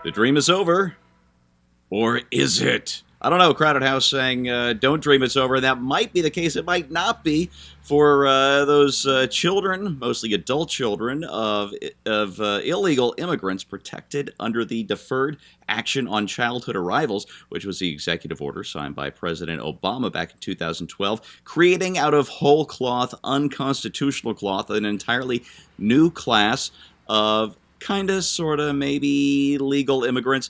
The dream is over. Or is it? I don't know. Crowded House saying, don't dream it's over. That might be the case. It might not be for those children, mostly adult children, of illegal immigrants protected under the Deferred Action on Childhood Arrivals, which was the executive order signed by President Obama back in 2012, creating out of whole cloth, unconstitutional cloth, an entirely new class of kind of, sort of, maybe legal immigrants.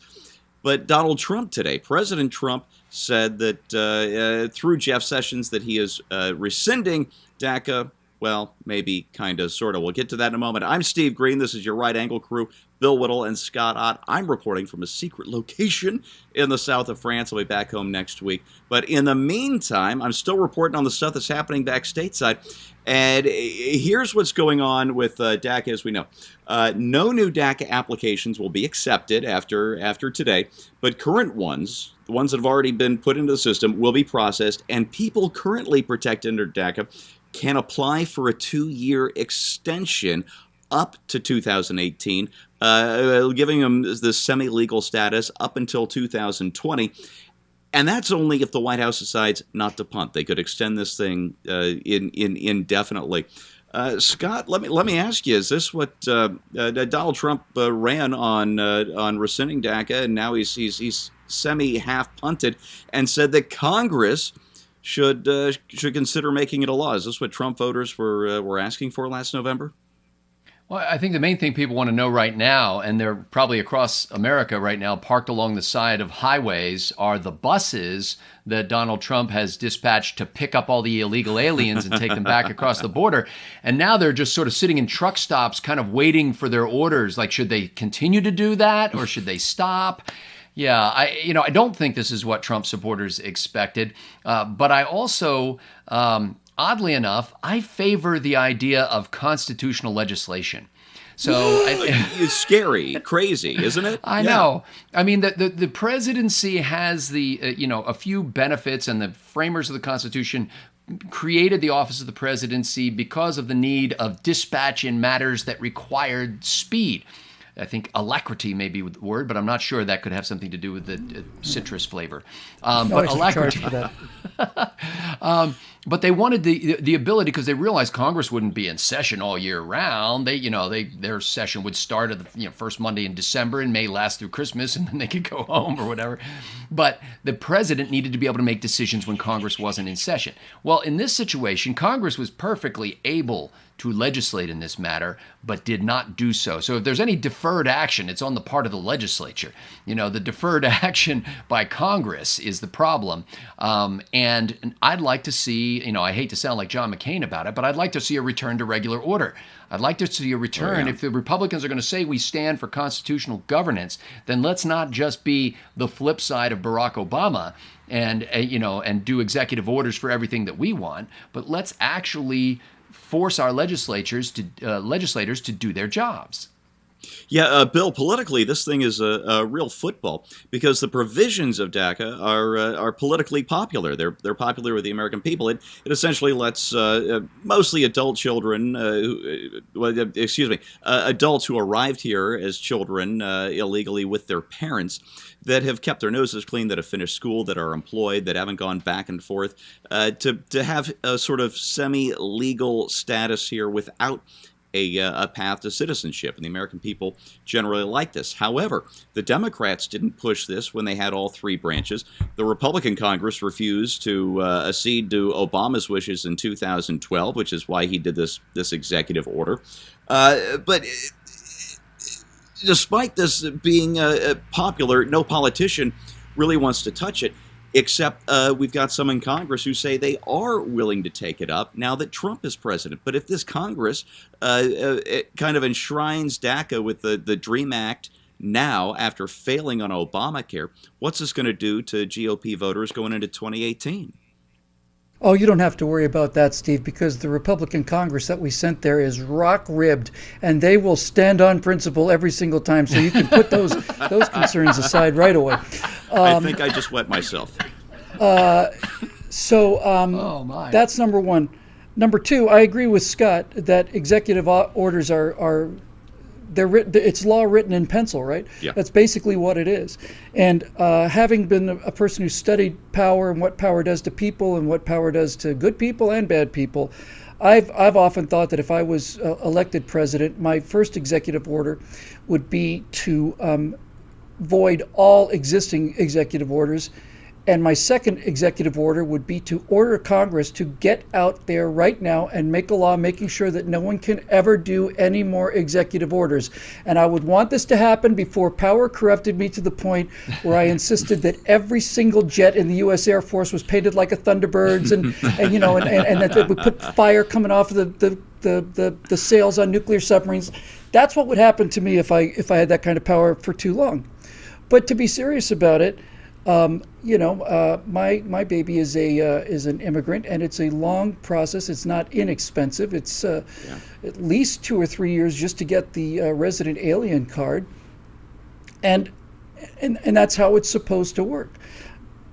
But Donald Trump today, President Trump, said that through Jeff Sessions that he is rescinding DACA. Well, maybe, kind of, sort of. We'll get to that in a moment. I'm Steve Green. This is your Right Angle crew, Bill Whittle and Scott Ott. I'm reporting from a secret location in the south of France. I'll be back home next week. But in the meantime, I'm still reporting on the stuff that's happening back stateside. And here's what's going on with DACA, as we know. No new DACA applications will be accepted after today, but current ones, the ones that have already been put into the system, will be processed, and people currently protected under DACA can apply for a 2-year extension up to 2018, giving them the semi-legal status up until 2020. And that's only if the White House decides not to punt. They could extend this thing indefinitely. Scott, let me ask you: is this what Donald Trump ran on rescinding DACA, and now he's semi-half punted and said that Congress should consider making it a law? Is this what Trump voters were asking for last November? Well, I think the main thing people want to know right now, and they're probably across America right now, parked along the side of highways, are the buses that Donald Trump has dispatched to pick up all the illegal aliens and take them back across the border. And now they're just sort of sitting in truck stops, kind of waiting for their orders. Like, should they continue to do that, or should they stop? Yeah, I don't think this is what Trump supporters expected. But I also, oddly enough, I favor the idea of constitutional legislation. So it's scary, crazy, isn't it? I know. I mean, the presidency has a few benefits, and the framers of the Constitution created the office of the presidency because of the need of dispatch in matters that required speed. I think alacrity may be the word, but I'm not sure. That could have something to do with the citrus flavor. But alacrity. For that. But they wanted the ability, because they realized Congress wouldn't be in session all year round. Their session would start at the first Monday in December and may last through Christmas, and then they could go home or whatever. But the president needed to be able to make decisions when Congress wasn't in session. Well, in this situation, Congress was perfectly able to legislate in this matter, but did not do so. So if there's any deferred action, it's on the part of the legislature. The deferred action by Congress is the problem. And I'd like to see, I hate to sound like John McCain about it, but I'd like to see a return to regular order. I'd like to see a return. If the Republicans are going to say we stand for constitutional governance, then let's not just be the flip side of Barack Obama and do executive orders for everything that we want, but let's actually force our legislators to do their jobs. Yeah, Bill, politically, this thing is a real football, because the provisions of DACA are politically popular. They're popular with the American people. It essentially lets mostly adult children, adults who arrived here as children illegally with their parents, that have kept their noses clean, that have finished school, that are employed, that haven't gone back and forth, to have a sort of semi-legal status here without a path to citizenship, and the American people generally like this. However, the Democrats didn't push this when they had all three branches. The Republican Congress refused to accede to Obama's wishes in 2012, which is why he did this executive order. But despite this being popular, no politician really wants to touch it, except we've got some in Congress who say they are willing to take it up now that Trump is president. But if this Congress it kind of enshrines DACA with the DREAM Act now, after failing on Obamacare, what's this going to do to GOP voters going into 2018? Oh, you don't have to worry about that, Steve, because the Republican Congress that we sent there is rock-ribbed, and they will stand on principle every single time. So you can put those concerns aside right away. I think I just wet myself. So Oh my. that's number one. Number two, I agree with Scott that executive orders are they're written. It's law written in pencil, right? Yeah. That's basically what it is. And having been a person who studied power and what power does to people and what power does to good people and bad people, I've often thought that if I was elected president, my first executive order would be to void all existing executive orders. And my second executive order would be to order Congress to get out there right now and make a law making sure that no one can ever do any more executive orders. And I would want this to happen before power corrupted me to the point where I insisted that every single jet in the U.S. Air Force was painted like a Thunderbird's and that we put fire coming off of the sails on nuclear submarines. That's what would happen to me if I had that kind of power for too long. But to be serious about it, my baby is an immigrant, and it's a long process. It's not inexpensive. It's at least 2 or 3 years just to get the resident alien card, and that's how it's supposed to work.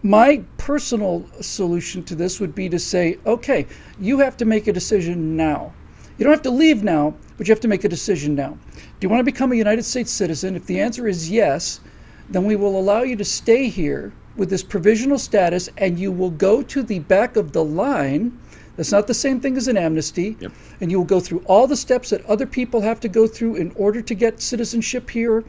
My personal solution to this would be to say, okay, you have to make a decision now. You don't have to leave now, but you have to make a decision now. Do you want to become a United States citizen? If the answer is yes, then we will allow you to stay here with this provisional status, and you will go to the back of the line. That's not the same thing as an amnesty. Yep. And you will go through all the steps that other people have to go through in order to get citizenship here,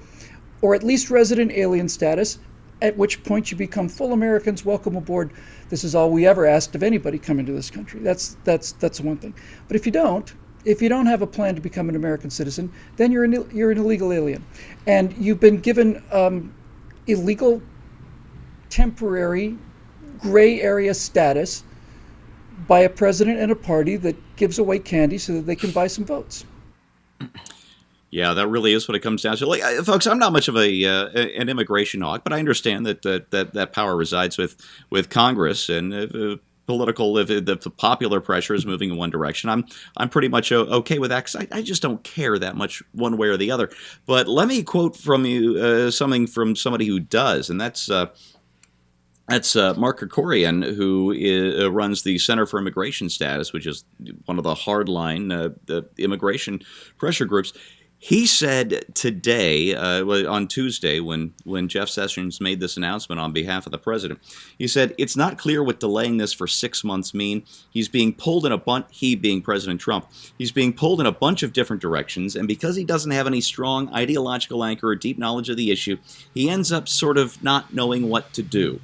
or at least resident alien status, at which point you become full Americans. Welcome aboard. This is all we ever asked of anybody coming to this country. That's one thing. But if you don't have a plan to become an American citizen, then you're an illegal alien. And you've been given illegal, temporary, gray area status by a president and a party that gives away candy so that they can buy some votes. Yeah, that really is what it comes down to. Like, folks, I'm not much of an immigration hawk, but I understand that power resides with Congress, and if the popular pressure is moving in one direction, I'm pretty much okay with that, because I just don't care that much one way or the other. But let me quote from you something from somebody who does, and that's Mark Krikorian, who runs the Center for Immigration Status, which is one of the hardline the immigration pressure groups. He said today, on Tuesday, when Jeff Sessions made this announcement on behalf of the president, he said, "It's not clear what delaying this for 6 months mean. He's being pulled in he being President Trump, he's being pulled in a bunch of different directions, and because he doesn't have any strong ideological anchor or deep knowledge of the issue, he ends up sort of not knowing what to do.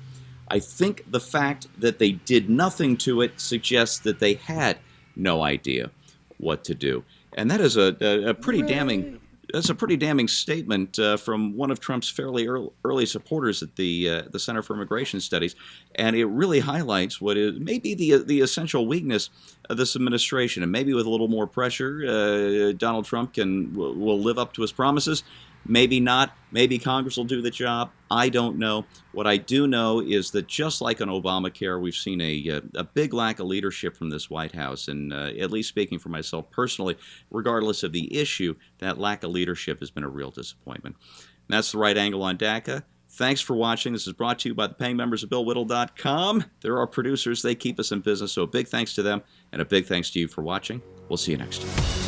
I think the fact that they did nothing to it suggests that they had no idea what to do." And that is a pretty damning. That's a pretty damning statement from one of Trump's fairly early supporters at the Center for Immigration Studies, and it really highlights what is maybe the essential weakness of this administration. And maybe with a little more pressure, Donald Trump will live up to his promises. Maybe not. Maybe Congress will do the job. I don't know. What I do know is that just like on Obamacare, we've seen a big lack of leadership from this White House. And at least speaking for myself personally, regardless of the issue, that lack of leadership has been a real disappointment. And that's The Right Angle on DACA. Thanks for watching. This is brought to you by the paying members of BillWhittle.com. They're our producers. They keep us in business. So a big thanks to them, and a big thanks to you for watching. We'll see you next time.